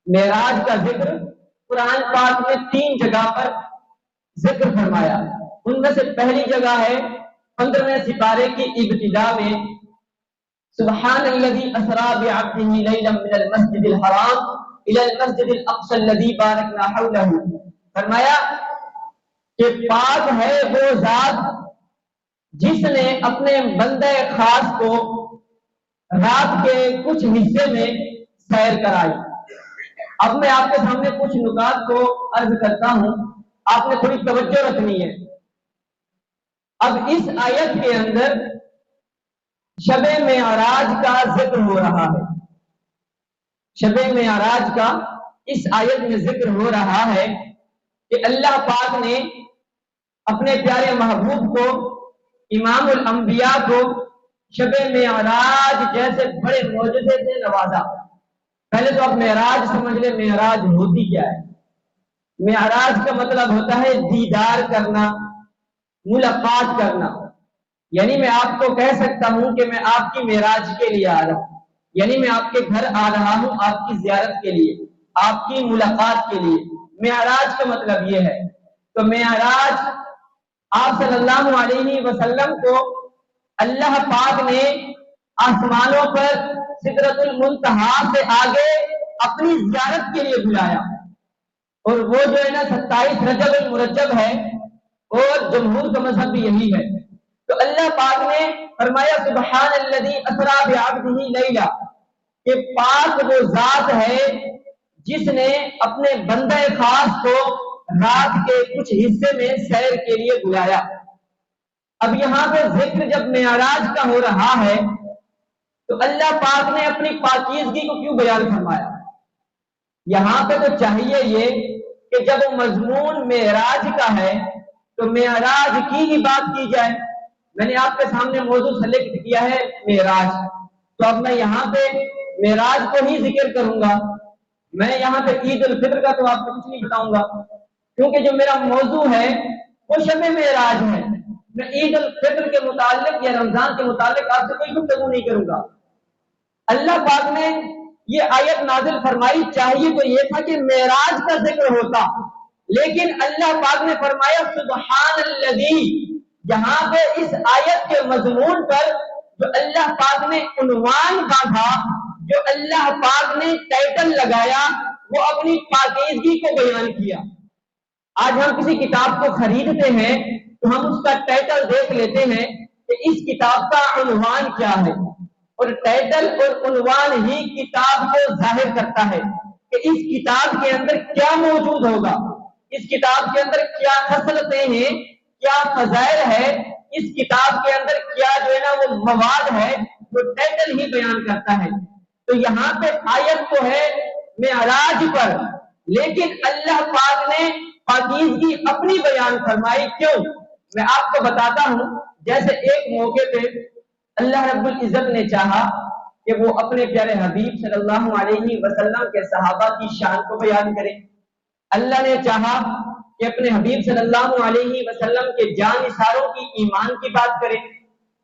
معراج کا ذکر قرآن پاک میں 3 جگہ پر ذکر فرمایا. ان میں سے پہلی جگہ ہے 15ویں سپارے کی ابتدا میں سبحان الذی اسری بعبدہ لیلا من المسجد الحرام الی المسجد الاقصی الذی بارکنا حولہ. فرمایا کہ پاک ہے وہ ذات جس نے اپنے بندے خاص کو رات کے کچھ حصے میں سیر کرائی. اب میں آپ کے سامنے کچھ نکات کو عرض کرتا ہوں، آپ نے تھوڑی توجہ رکھنی ہے. اب اس آیت کے اندر شب معراج کا ذکر ہو رہا ہے. شب معراج کا اس آیت میں ذکر ہو رہا ہے کہ اللہ پاک نے اپنے پیارے محبوب کو، امام الانبیاء کو شب معراج جیسے بڑے معجزے سے نوازا. پہلے تو آپ معراج سمجھ لیں، معراج ہوتی کیا ہے. معراج کا مطلب ہوتا ہے دیدار کرنا، ملاقات کرنا. یعنی میں آپ کو کہہ سکتا ہوں کہ میں آپ کی معراج کے لیے آ رہا ہوں، یعنی میں آپ کے گھر آ رہا ہوں آپ کی زیارت کے لیے، آپ کی ملاقات کے لیے. معراج کا مطلب یہ ہے. تو معراج آپ صلی اللہ علیہ وسلم کو اللہ پاک نے آسمانوں پر سدرۃ المنتہا سے آگے اپنی زیارت کے لیے بلایا. اور وہ جو ہے نا 27 رجب المرجب ہے، اور جمہور کا مذہب بھی یہی ہے. تو اللہ پاک نے فرمایا سبحان الذی اسری بعبدہ لیلا، کہ پاک وہ ذات ہے جس نے اپنے بندے خاص کو رات کے کچھ حصے میں سیر کے لیے بلایا. اب یہاں پہ ذکر جب معراج کا ہو رہا ہے تو اللہ پاک نے اپنی پاکیزگی کو کیوں بیان فرمایا؟ یہاں پہ تو چاہیے یہ کہ جب مضمون معراج کا ہے تو معراج کی ہی بات کی جائے. میں نے آپ کے سامنے موضوع سلیکٹ کیا ہے معراج، تو اب میں یہاں پہ معراج کو ہی ذکر کروں گا. میں یہاں پہ عید الفطر کا تو آپ کو کچھ نہیں بتاؤں گا، کیونکہ جو میرا موضوع ہے وہ شب معراج ہے. میں عید الفطر کے متعلق یا رمضان کے متعلق آپ سے کوئی گفتگو نہیں کروں گا. اللہ پاک نے یہ آیت نازل فرمائی، چاہیے تو یہ تھا کہ معراج کا ذکر ہوتا، لیکن اللہ پاک نے فرمایا سبحان الذی. یہاں پہ اس آیت کے مضمون پر جو اللہ پاک نے عنوان باندھا، جو اللہ پاک نے ٹائٹل لگایا، وہ اپنی پاکیزگی کو بیان کیا. آج ہم کسی کتاب کو خریدتے ہیں تو ہم اس کا ٹائٹل دیکھ لیتے ہیں کہ اس کتاب کا عنوان کیا ہے، اور ٹائٹل اور عنوان ہی کتاب کو ظاہر کرتا ہے کہ اس کتاب کے اندر کیا موجود ہوگا، اس کتاب کے اندر کیا خصلتیں ہیں، کیا فضائل ہے، اس کتاب کے اندر کیا جو ہے نا وہ مواد ہے، وہ ٹائٹل ہی بیان کرتا ہے. تو یہاں پہ آیت تو ہے معراج پر، لیکن اللہ پاک نے پاکیزگی اپنی بیان فرمائی. کیوں؟ میں آپ کو بتاتا ہوں. جیسے ایک موقع پہ اللہ رب العزت نے چاہا کہ وہ اپنے پیارے حبیب صلی اللہ علیہ وسلم کے صحابہ کی شان کو بیان کرے. اللہ نے چاہا کہ اپنے حبیب صلی اللہ علیہ وسلم کے جان نثاروں کی ایمان کی بات کرے.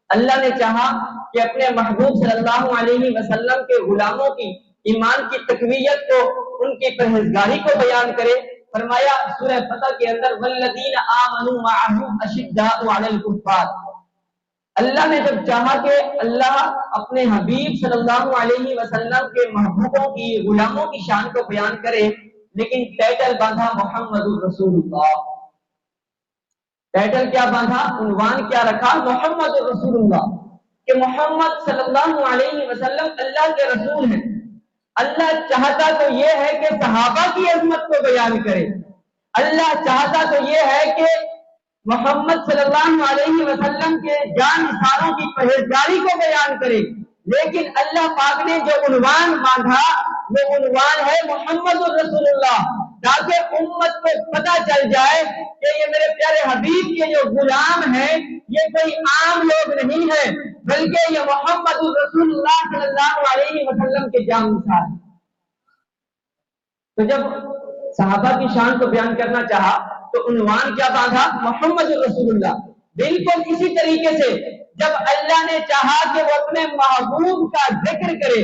اللہ نے چاہا کہ اپنے محبوب صلی اللہ علیہ وسلم کے غلاموں کی ایمان کی تقویت کو، ان کی پرہیزگاری کو بیان کرے. فرمایا سورہ فتح کے اندر والذین آمنوا معہ اشداء علی الکفار. اللہ نے جب چاہا کہ اللہ اپنے حبیب صلی اللہ علیہ وسلم کے محبوبوں کی، غلاموں کی شان کو بیان کرے، لیکن ٹائٹل باندھا محمد الرسول اللہ. ٹائٹل کیا باندھا، عنوان کیا رکھا، محمد الرسول اللہ، کہ محمد صلی اللہ علیہ وسلم اللہ کے رسول ہیں. اللہ چاہتا تو یہ ہے کہ صحابہ کی عظمت کو بیان کرے، اللہ چاہتا تو یہ ہے کہ محمد صلی اللہ علیہ وسلم کے جان نثاروں کی پرہیزگاری کو بیان کرے، لیکن اللہ پاک نے جو عنوان باندھا وہ عنوان ہے محمد الرسول اللہ، تاکہ امت کو پتہ چل جائے کہ یہ میرے پیارے حبیب کے جو غلام ہیں یہ کوئی عام لوگ نہیں ہیں، بلکہ یہ محمد الرسول اللہ صلی اللہ علیہ وسلم کے جان نثار. تو جب صحابہ کی شان کو بیان کرنا چاہا تو عنوان کیا باندھا، محمد الرسول اللہ. بالکل اسی طریقے سے جب اللہ نے چاہا کہ وہ اپنے محبوب کا ذکر کرے،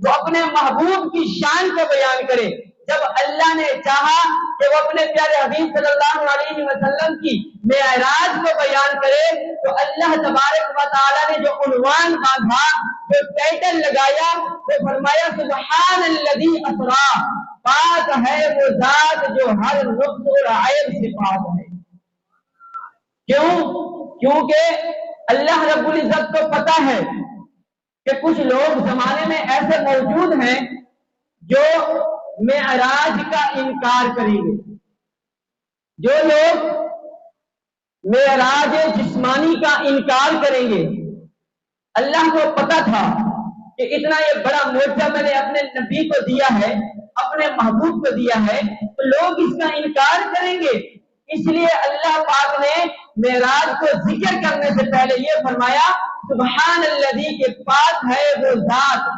وہ اپنے محبوب کی شان کو بیان کرے، جب اللہ نے چاہا کہ وہ اپنے پیارے حبیب صلی اللہ علیہ وسلم کی معراج کو بیان کرے تو اللہ تبارک و تعالی نے جو عنوان باندھا، جو ٹائٹل لگایا، وہ فرمایا سبحان الذی اسرا، پاک ہے وہ ذات جو ہر نقص اور عیب سے پاک ہے۔ کیوں؟ کیونکہ اللہ رب العزت کو پتا ہے کہ کچھ لوگ زمانے میں ایسے موجود ہیں جو معراج کا انکار کریں گے، جو لوگ معراج جسمانی کا انکار کریں گے۔ اللہ کو پتا تھا کہ اتنا یہ بڑا معجزہ میں نے اپنے نبی کو دیا ہے، اپنے محبوب کو دیا ہے، تو لوگ اس کا انکار کریں گے، اس لیے اللہ پاک نے معراج کو ذکر کرنے سے پہلے یہ فرمایا سبحان الذی، کے پاک ہے وہ ذات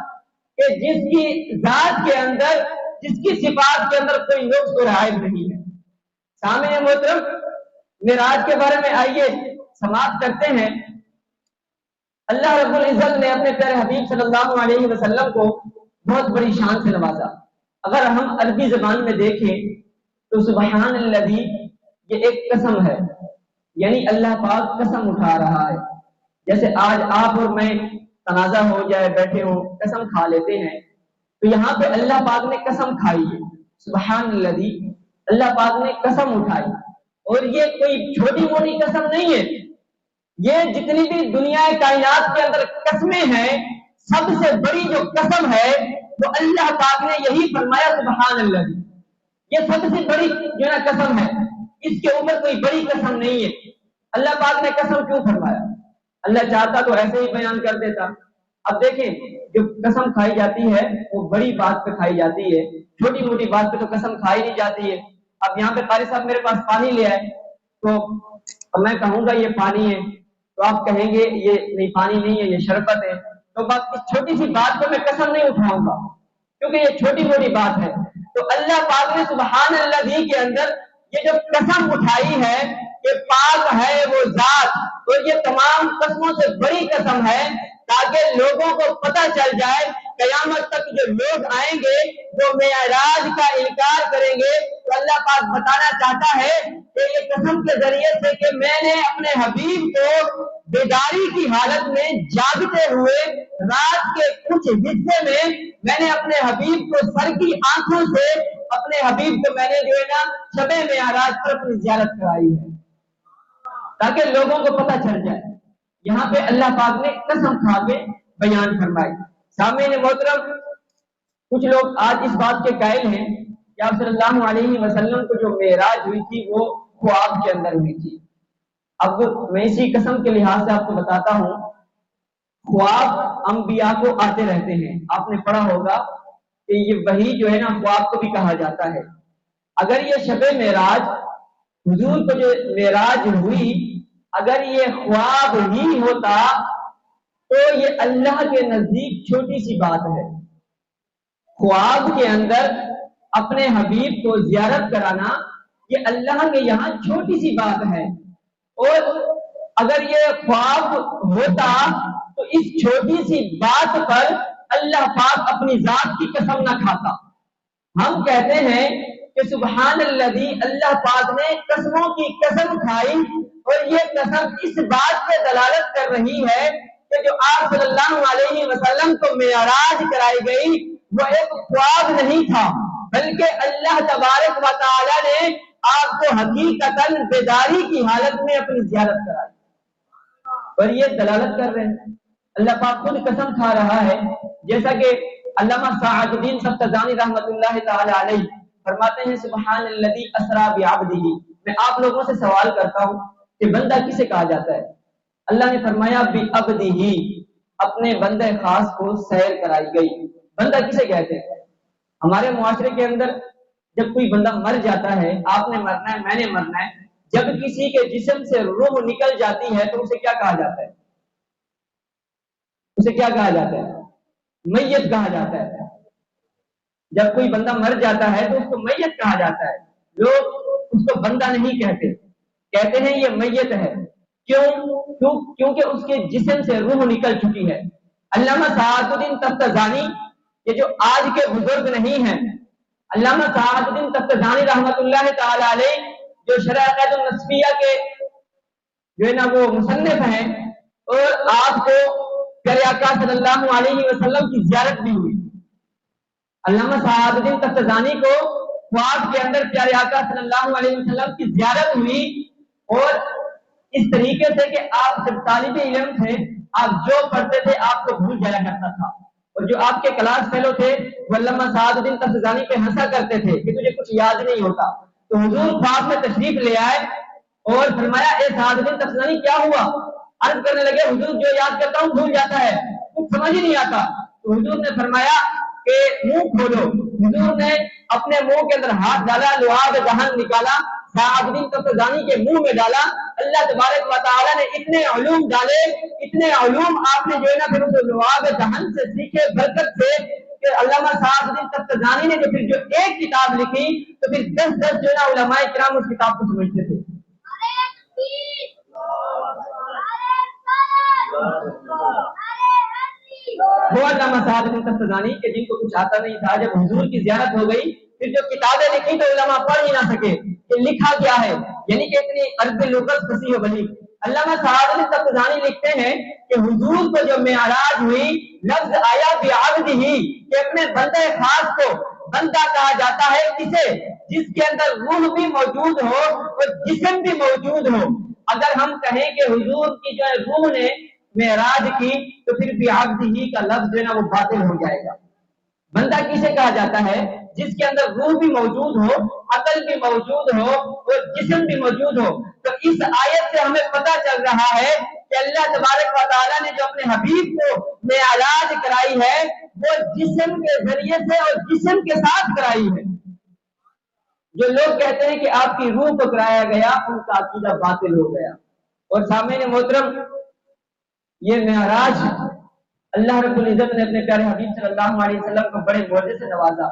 کہ جس کی ذات کے اندر، جس کی صفات کے اندر کوئی نقص اور عیب نہیں ہے۔ سامعین محترم، معراج کے بارے میں آئیے سماعت کرتے ہیں۔ اللہ رب العزت نے اپنے پیارے حبیب صلی اللہ علیہ وسلم کو بہت بڑی شان سے نوازا۔ اگر ہم عربی زبان میں دیکھیں تو سبحان الذی یہ ایک قسم ہے، یعنی اللہ پاک قسم اٹھا رہا ہے۔ جیسے آج آپ اور میں تنازع ہو جائے، بیٹھے ہوں، قسم کھا لیتے ہیں، تو یہاں پہ اللہ پاک نے قسم کھائی ہے، سبحان الذی، اللہ پاک نے قسم اٹھائی، اور یہ کوئی چھوٹی موٹی قسم نہیں ہے۔ یہ جتنی بھی دنیا کائنات کے اندر قسمیں ہیں، سب سے بڑی جو قسم ہے وہ اللہ پاک نے یہی فرمایا سبحان الذی، یہ سب سے بڑی جو نا قسم ہے، اس کے اوپر کوئی بڑی قسم نہیں ہے۔ اللہ پاک نے قسم کیوں فرمایا؟ اللہ چاہتا تو ایسے ہی بیان کر دیتا۔ اب دیکھیں، جو قسم کھائی جاتی ہے وہ بڑی بات پہ کھائی جاتی ہے، چھوٹی موٹی بات پہ تو قسم کھائی نہیں جاتی ہے۔ اب یہاں پہ قاری صاحب میرے پاس پانی لے آئے تو میں کہوں گا یہ پانی ہے، تو آپ کہیں گے یہ نہیں پانی نہیں ہے، یہ شربت ہے، تو بات اس چھوٹی سی بات پہ میں قسم نہیں اٹھاؤں گا کیونکہ یہ چھوٹی موٹی بات ہے۔ تو اللہ پاک نے سبحان الذی کے اندر یہ جو قسم اٹھائی ہے کہ پاک ہے وہ ذات، اور یہ تمام قسموں سے بڑی قسم ہے تاکہ لوگوں کو پتہ چل جائے، قیامت تک جو لوگ آئیں گے وہ معراج کا انکار کریں گے، تو اللہ پاک بتانا چاہتا ہے کہ یہ قسم کے ذریعے سے کہ میں نے اپنے حبیب کو بیداری کی حالت میں جاگتے ہوئے رات کے کچھ حصے میں نے اپنے حبیب کو سر کی آنکھوں سے، اپنے حبیب کو میں نے جو ہے نا شب معراج پر اپنی زیارت کرائی ہے تاکہ لوگوں کو پتہ چل جائے۔ یہاں پہ اللہ پاک نے قسم کھا کے بیان فرمائی۔ سامعین محترم، کچھ لوگ آج اس بات کے قائل ہیں کہ آپ صلی اللہ علیہ وسلم کو جو معراج ہوئی تھی وہ خواب کے اندر ہوئی تھی۔ اب میں اسی قسم کے لحاظ سے آپ کو بتاتا ہوں، خواب انبیاء کو آتے رہتے ہیں۔ آپ نے پڑھا ہوگا کہ یہ وحی جو ہے نا خواب کو بھی کہا جاتا ہے۔ اگر یہ شب معراج، حضور کو جو معراج ہوئی، اگر یہ خواب ہی ہوتا تو یہ اللہ کے نزدیک چھوٹی سی بات ہے۔ خواب کے اندر اپنے حبیب کو زیارت کرانا یہ اللہ کے یہاں چھوٹی سی بات ہے، اور اگر یہ خواب ہوتا تو اس چھوٹی سی بات پر اللہ پاک اپنی ذات کی قسم نہ کھاتا۔ ہم کہتے ہیں کہ سبحان الذی، اللہ پاک نے قسموں کی قسم کھائی، اور یہ قسم اس بات پہ دلالت کر رہی ہے کہ جو آپ صلی اللہ علیہ وسلم کو معراج کرائی گئی وہ ایک خواب نہیں تھا، بلکہ اللہ تبارک و تعالی نے آپ کو حقیقتاً بیداری کی حالت میں اپنی زیارت کرائی، اور یہ دلالت کر رہے ہیں۔ اللہ پاک خود قسم کھا رہا ہے، جیسا کہ علامہ سعد الدین سبتزانی رحمۃ اللہ تعالی علیہ فرماتے ہیں سبحان الذی اسری بعبدہ۔ میں آپ لوگوں سے سوال کرتا ہوں کہ بندہ کسے کہا جاتا ہے؟ اللہ نے فرمایا بعبدہ، اپنے بندے خاص کو سیر کرائی گئی۔ بندہ کسے کہتے ہیں؟ ہمارے معاشرے کے اندر جب کوئی بندہ مر جاتا ہے، آپ نے مرنا ہے، میں نے مرنا ہے، جب کسی کے جسم سے روح نکل جاتی ہے تو اسے کیا کہا جاتا ہے؟ اسے کیا کہا جاتا ہے؟ میت کہا جاتا ہے۔ جب کوئی بندہ مر جاتا ہے تو اس کو میت کہا جاتا ہے، لوگ اس کو بندہ نہیں کہتے، کہتے ہیں یہ میت ہے۔ کیونکہ اس کے جسم سے روح نکل چکی ہے۔ علامہ سعد الدین تفتزانی، یہ جو آج کے بزرگ نہیں ہیں، علامہ سعد الدین تفتزانی رحمۃ اللہ تعالی علیہ جو شرح عقائد النسبیہ کے جو ہے نا وہ مصنف ہیں، اور آپ کو پیارے آقا صلی اللہ علیہ وسلم کی زیارت بھی ہوئی۔ علامہ سعد الدین تفتزانی کو خواب کے اندر پیارے آقا صلی اللہ علیہ وسلم کی زیارت ہوئی، اور اس طریقے سے کہ آپ جب طالب علم تھے، آپ جو پڑھتے تھے آپ کو بھول جایا کرتا تھا، اور جو آپ کے کلاس فیلو تھے وہ علامہ سعد الدین تفتزانی پہ ہنسا کرتے تھے کہ تجھے کچھ یاد نہیں ہوتا۔ تو حضور خواب میں تشریف لے آئے اور فرمایا اے سعد الدین تفتزانی کیا ہوا؟ عرض کرنے لگے حضور جو یاد کرتا ہوں بھول جاتا ہے، کچھ سمجھ ہی نہیں آتا۔ تو حضور نے فرمایا کہ منہ کھولو۔ حضور نے اپنے منہ کے اندر ہاتھ ڈالا، لعاب دہن نکالا، سعد الدین تفتزانی کے منہ میں ڈالا۔ اللہ تبارک و تعالی نے اتنے علوم ڈالے، اتنے علوم آپ نے جو ہے نا پھر اس لعاب دہن سے سیکھے برکت سے، کہ علامہ سعد الدین تفتزانی نے جو پھر جو ایک کتاب لکھی تو پھر 10 جو ہے نا علماء کرام اس کتاب کو سمجھتے تھے۔ وہ علامہ صاحب الدین تفتزانی کہ جن کو کچھ آتا نہیں تھا، جب حضور کی زیارت ہو گئی پھر جو کتابیں لکھی تو علماء پڑھ ہی نہ سکے کہ لکھا کیا ہے، یعنی کہ اتنی عربی لغت فصیح و بلیغ۔ علامہ صاحب الدین تفتزانی لکھتے ہیں کہ حضور کو جو معراج ہوئی، لفظ آیا بعبدہ کہ اپنے بندے خاص کو بندہ کہا جاتا ہے کسے؟ جس کے اندر روح بھی موجود ہو اور جسم بھی موجود ہو۔ اگر ہم کہیں کہ حضور کی جو روح نے معراج کی تو پھر بھی عبدہ کا لفظ جو ہے نا وہ باطل ہو جائے گا۔ بندہ کسے کہا جاتا ہے؟ جس کے اندر روح بھی موجود ہو، عقل بھی موجود ہو اور جسم بھی موجود ہو۔ تو اس آیت سے ہمیں پتہ چل رہا ہے کہ اللہ تبارک و تعالیٰ نے جو اپنے حبیب کو معراج کرائی ہے وہ جسم کے ذریعے سے اور جسم کے ساتھ کرائی ہے۔ جو لوگ کہتے ہیں کہ آپ کی روح کو کرایا گیا، ان کا عقیدہ باطل ہو گیا۔ اور سامعین محترم، یہ معراج اللہ رب العزت نے اپنے پیارے حبیب صلی اللہ علیہ وسلم کو بڑے معجزے سے نوازا۔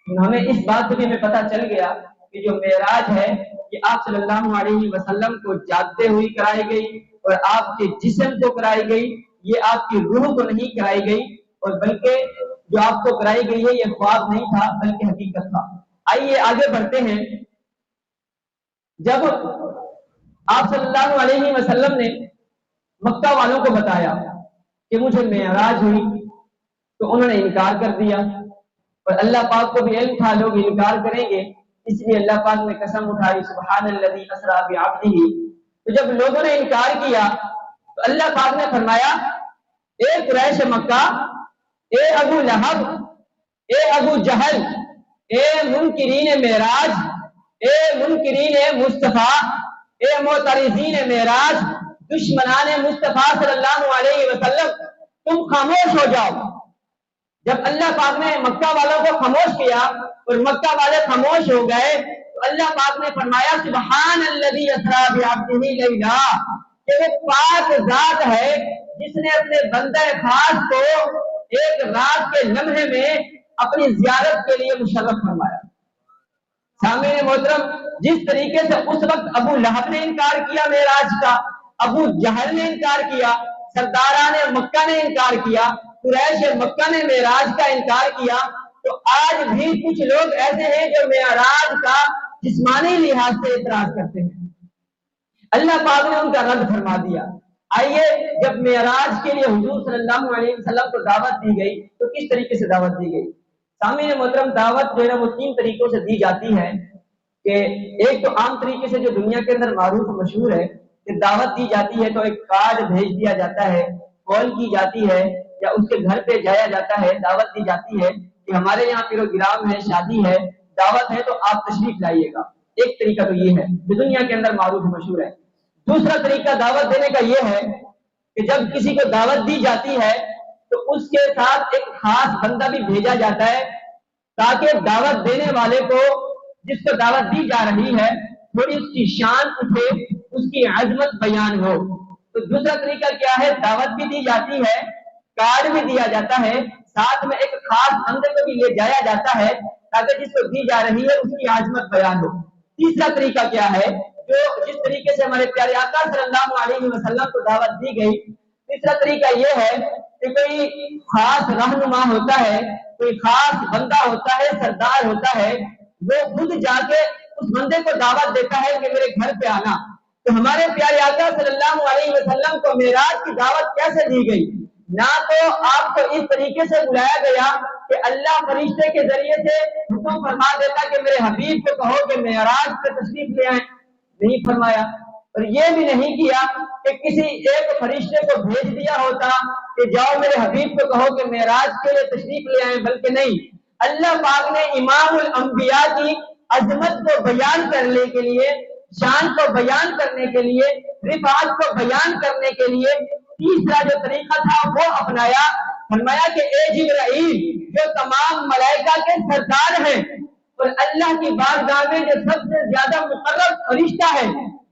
ہمیں اس بات سے بھی ہمیں پتہ چل گیا کہ جو معراج ہے یہ آپ صلی اللہ علیہ وسلم کو جاگتے ہوئی کرائی گئی، اور آپ کے جسم کو کرائی گئی، یہ آپ کی روح کو نہیں کرائی گئی، اور بلکہ جو آپ کو کرائی گئی ہے یہ خواب نہیں تھا بلکہ حقیقت تھا۔ آئیے آگے بڑھتے ہیں۔ جب آپ صلی اللہ علیہ وسلم نے مکہ والوں کو بتایا کہ مجھے معراج ہوئی تو انہوں نے انکار کر دیا، اور اللہ پاک کو بھی علم تھا لوگ انکار کریں گے، اس لیے اللہ پاک نے قسم اٹھائی سبحان الذی اسری بعبدہ۔ تو جب لوگوں نے انکار کیا تو اللہ پاک نے فرمایا اے قریش مکہ، اے ابو لہب، اے ابو جہل، اے منکرین معراج، اے منکرین مصطفیٰ، اے معترضین معراج، دشمنان مصطفیٰ صلی اللہ علیہ وسلم، تم خاموش ہو جاؤ۔ جب اللہ پاک نے مکہ والوں کو خاموش کیا اور مکہ والے خاموش ہو گئے تو اللہ پاک نے فرمایا سبحان الذی اسری بعبدہ لیلا، کہ وہ پاک ذات ہے جس نے اپنے بندہ خاص کو ایک رات کے لمحے میں اپنی زیارت کے لیے مشرف فرمایا۔ سامعین محترم، جس طریقے سے اس وقت ابو لہب نے انکار کیا معراج کا، ابو جہل نے انکار کیا، سرداران مکہ نے انکار کیا، قریش مکہ نے معراج کا انکار کیا، تو آج بھی کچھ لوگ ایسے ہیں جو معراج کا جسمانی لحاظ سے اعتراض کرتے ہیں۔ اللہ پاک نے ان کا رد فرما دیا۔ آئیے، جب معراج کے لیے حضور صلی اللہ علیہ وسلم کو دعوت دی گئی تو کس طریقے سے دعوت دی گئی؟ سامعین محترم، دعوت جو ہے نا وہ 3 طریقوں سے دی جاتی ہے، کہ ایک تو عام طریقے سے جو دنیا کے اندر معروف مشہور ہے کہ دعوت دی جاتی ہے تو ایک کارڈ بھیج دیا جاتا ہے، کال کی جاتی ہے یا اس کے گھر پہ جایا جاتا ہے، دعوت دی جاتی ہے کہ ہمارے یہاں پروگرام ہے، شادی ہے، دعوت ہے تو آپ تشریف لائیے گا۔ ایک طریقہ تو یہ ہے جو دنیا کے اندر معروف مشہور ہے۔ دوسرا طریقہ دعوت دینے کا یہ ہے کہ جب کسی کو دعوت دی جاتی ہے تو اس کے ساتھ ایک خاص بندہ بھی بھیجا جاتا ہے تاکہ دعوت دینے والے کو، جس کو دعوت دی جا رہی ہے، تھوڑی اس کی شان اٹھے، اس کی عظمت بیان ہو۔ تو دوسرا طریقہ کیا ہے؟ دعوت بھی دی جاتی ہے، کارڈ بھی دیا جاتا ہے، ساتھ میں ایک خاص بندے کو بھی لے جایا جاتا ہے تاکہ جس کو دی جا رہی ہے اس کی عظمت بیان ہو۔ تیسرا طریقہ کیا ہے؟ جو جس طریقے سے ہمارے پیارے آقا صلی اللہ علیہ وسلم کو دعوت دی گئی تیسرا طریقہ یہ ہے کہ کوئی خاص رہنما ہوتا ہے، کوئی خاص بندہ ہوتا ہے، سردار ہوتا ہے، وہ خود جا کے اس بندے کو دعوت دیتا ہے کہ میرے گھر پہ آنا۔ تو ہمارے پیارے آقا صلی اللہ علیہ وسلم کو معراج کی دعوت کیسے دی گئی؟ نہ تو آپ کو اس طریقے سے بلایا گیا کہ اللہ فرشتے کے ذریعے سے حکم فرما دیتا کہ میرے حبیب کو کہو کہ معراج پہ تشریف لے آئیں، نہیں فرمایا۔ اور یہ بھی نہیں کیا کہ کسی ایک فرشتے کو بھیج دیا ہوتا کہ جاؤ میرے حبیب کو کہو کہ معراج کے لیے تشریف لے آئیں، بلکہ نہیں، اللہ پاک نے امام الانبیاء کی عظمت کو بیان کرنے کے لیے، شان کو بیان کرنے کے لیے، رفعت کو بیان کرنے کے لیے تیسرا جو طریقہ تھا وہ اپنایا۔ فرمایا کہ اے جبرائیل جو تمام ملائکہ کے سردار ہیں اور اللہ کی بارگاہ میں جو سب سے زیادہ مقرب فرشتہ ہے،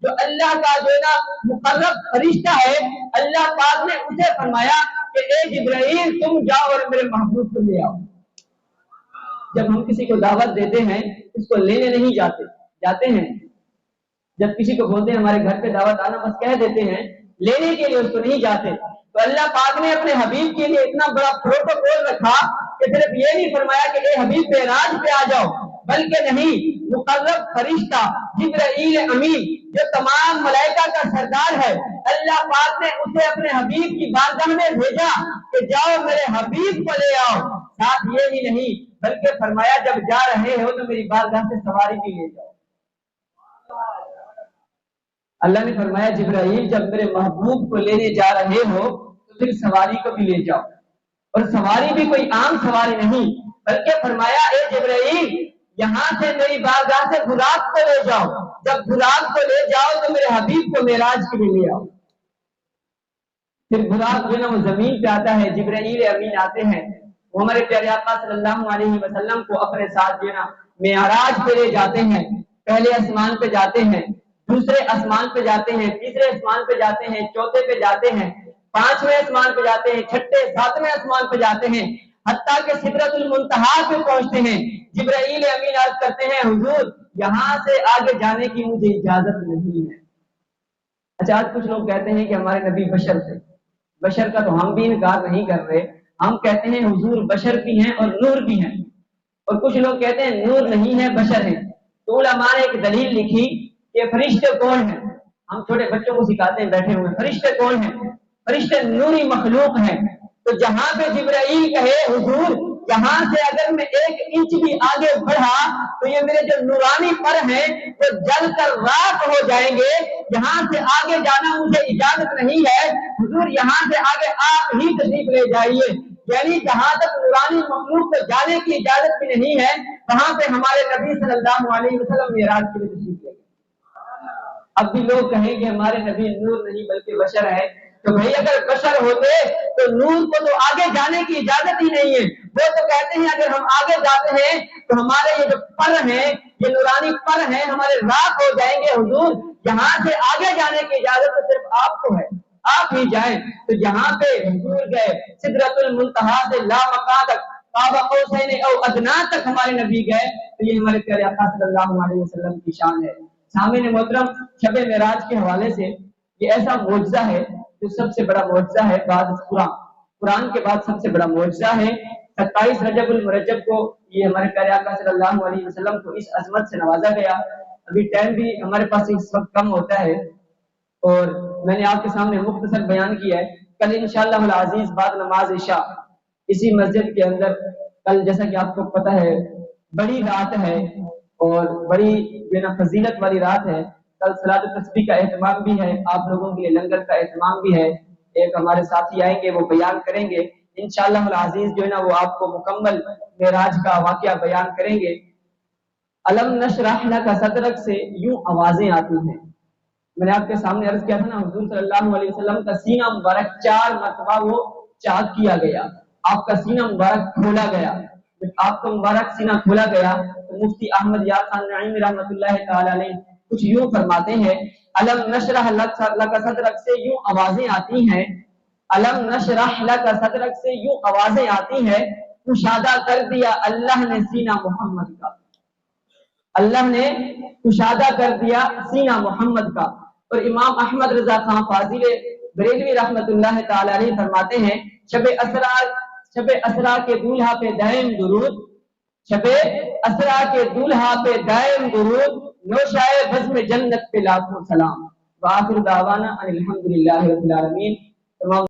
جو اللہ کا جو نا مقرب فرشتہ ہے، اللہ پاک نے اسے فرمایا کہ اے جبرائیل تم جاؤ اور میرے محبوب کو لے آؤ۔ جب ہم کسی کو دعوت دیتے ہیں اس کو لینے نہیں جاتے ہیں، جب کسی کو بولتے ہیں ہمارے گھر پہ دعوت آنا، بس کہہ دیتے ہیں، لینے کے لیے اس کو نہیں جاتے۔ تو اللہ پاک نے اپنے حبیب کے لیے اتنا بڑا پروٹوکول رکھا کہ صرف یہ نہیں فرمایا کہ اے حبیب معراج پہ آ جاؤ، بلکہ نہیں، مقرب فرشتہ جبرائیل امین جو تمام ملائکہ کا سردار ہے، اللہ پاک نے اسے اپنے حبیب کی بارگاہ میں بھیجا کہ جاؤ میرے حبیب کو لے آؤ۔ ساتھ یہ ہی نہیں بلکہ فرمایا جب جا رہے ہو تو میری بارگاہ سے سواری بھی لے جاؤ۔ اللہ نے فرمایا جبرائیل جب میرے محبوب کو لینے جا رہے ہو تو پھر سواری کو بھی لے جاؤ، اور سواری بھی کوئی عام سواری نہیں، بلکہ فرمایا اے جبرائیل یہاں سے میری بارگاہ سے براق کو لے جاؤ، جب براق کو لے جاؤ تو میرے حبیب کو معراج کے لیے لے آؤ۔ پھر براق جو نا وہ زمین پہ آتا ہے، جبرائیل امین آتے ہیں، وہ ہمارے پیارے آقا صلی اللہ علیہ وسلم کو اپنے ساتھ جو نا معراج پہ لے جاتے ہیں۔ پہلے آسمان پہ جاتے ہیں، دوسرے آسمان پہ جاتے ہیں، تیسرے آسمان پہ جاتے ہیں، چوتھے پہ جاتے ہیں، پانچویں آسمان پہ جاتے ہیں، چھٹے ساتویں آسمان پہ جاتے ہیں، حتیٰ کہ سدرۃ المنتہا پہ پہنچتے ہیں۔ جبرائیل امین عرض کرتے ہیں حضور یہاں سے آگے جانے کی مجھے اجازت نہیں ہے۔ اچھا آج کچھ لوگ کہتے ہیں کہ ہمارے نبی بشر تھے، بشر کا تو ہم بھی انکار نہیں کر رہے، ہم کہتے ہیں حضور بشر بھی ہیں اور نور بھی ہیں، اور کچھ لوگ کہتے ہیں نور نہیں ہے بشر ہیں۔ تو علماء نے ایک دلیل لکھی کہ فرشتے کون ہیں، ہم چھوٹے بچوں کو سکھاتے ہیں بیٹھے ہوئے، فرشتے کون ہیں؟ فرشتے نوری مخلوق ہیں۔ تو جہاں پہ جبرائیل کہے حضور یہاں سے اگر میں 1 انچ بھی آگے بڑھا تو یہ میرے جو نورانی پر ہیں وہ جل کر راکھ ہو جائیں گے، یہاں سے آگے جانا مجھے اجازت نہیں ہے، حضور یہاں سے آگے آپ ہی تشریف لے جائیے۔ یعنی جہاں تک نورانی مخلوق کو جانے کی اجازت بھی نہیں ہے، وہاں پہ ہمارے نبی صلی اللہ علیہ وسلم معراج کے لیے تشریف لے گئے۔ اب بھی لوگ کہیں کہ ہمارے نبی نور نہیں بلکہ بشر ہے، تو بھئی اگر بشر ہوتے تو نور کو تو آگے جانے کی اجازت ہی نہیں ہے۔ وہ تو کہتے ہیں اگر ہم آگے جاتے ہیں تو ہمارے یہ جو پر ہیں، یہ نورانی پر ہیں، ہمارے راکھ ہو جائیں گے، حضور یہاں سے آگے جانے کی اجازت تو صرف آپ کو ہے، آپ ہی جائیں۔ تو یہاں پہ حضور گئے سدرۃ المنتہا سے لامکان تک، قاب قوسین او ادنیٰ تک ہمارے نبی گئے۔ تو یہ ہمارے پیارے آقا صلی اللہ علیہ وسلم کی شان ہے۔ سامعین محترم، شب معراج کے حوالے سے یہ ایسا معجزہ ہے جو سب سے بڑا معجزہ ہے بعد قرآن کے بعد سب سے بڑا معجزہ ہے۔ 27 رجب المرجب کو یہ ہمارے پیارے آقا صلی اللہ علیہ وسلم کو اس عظمت سے نوازا گیا۔ ابھی ٹائم بھی ہمارے پاس اس وقت کم ہوتا ہے اور میں نے آپ کے سامنے مختصر بیان کیا ہے۔ کل انشاءاللہ العزیز بعد نماز عشاء اسی مسجد کے اندر، کل جیسا کہ آپ کو پتہ ہے بڑی رات ہے اور بڑی فضیلت والی رات ہے، کل صلاۃ التسبیح کا اہتمام بھی ہے، آپ لوگوں کے لیے لنگر کا اہتمام بھی ہے، ایک ہمارے ساتھی آئیں گے وہ بیان کریں گے انشاءاللہ العزیز، جو ہے نا وہ آپ کو مکمل معراج کا واقعہ بیان کریں گے۔ الم نشرح لک صدرک سے یوں آوازیں آتی ہیں۔ میں نے آپ کے سامنے عرض کیا تھا نا، حضور صلی اللہ علیہ وسلم کا سینہ مبارک 4 مرتبہ وہ چاک کیا گیا، آپ کا سینہ مبارک کھولا گیا۔ جب آپ کا مبارک سینہ کھولا گیا تو مفتی احمد یار خان نعیمی رحمۃ اللہ تعالی علیہ کچھ یوں فرماتے ہیں، الم نشرح لک صدرک سے یوں آوازیں آتی ہیں، الم نشرح لک صدرک سے یوں آوازیں آتی ہیں، کشادہ کر دیا اللہ نے سینہ محمد کا، اللہ نے کشادہ کر دیا سینہ محمد کا۔ اور امام احمد رضا خان فاضل بریلوی رحمت اللہ تعالی علیہ فرماتے ہیں شب اسرا کے دولہا پہ دائم درود، شب اسرا کے دولہا پہ دائم درود، نوشائے بزم جنت پہ لاکھوں سلام۔ وآخر دعوانا ان الحمدللہ رب العالمین۔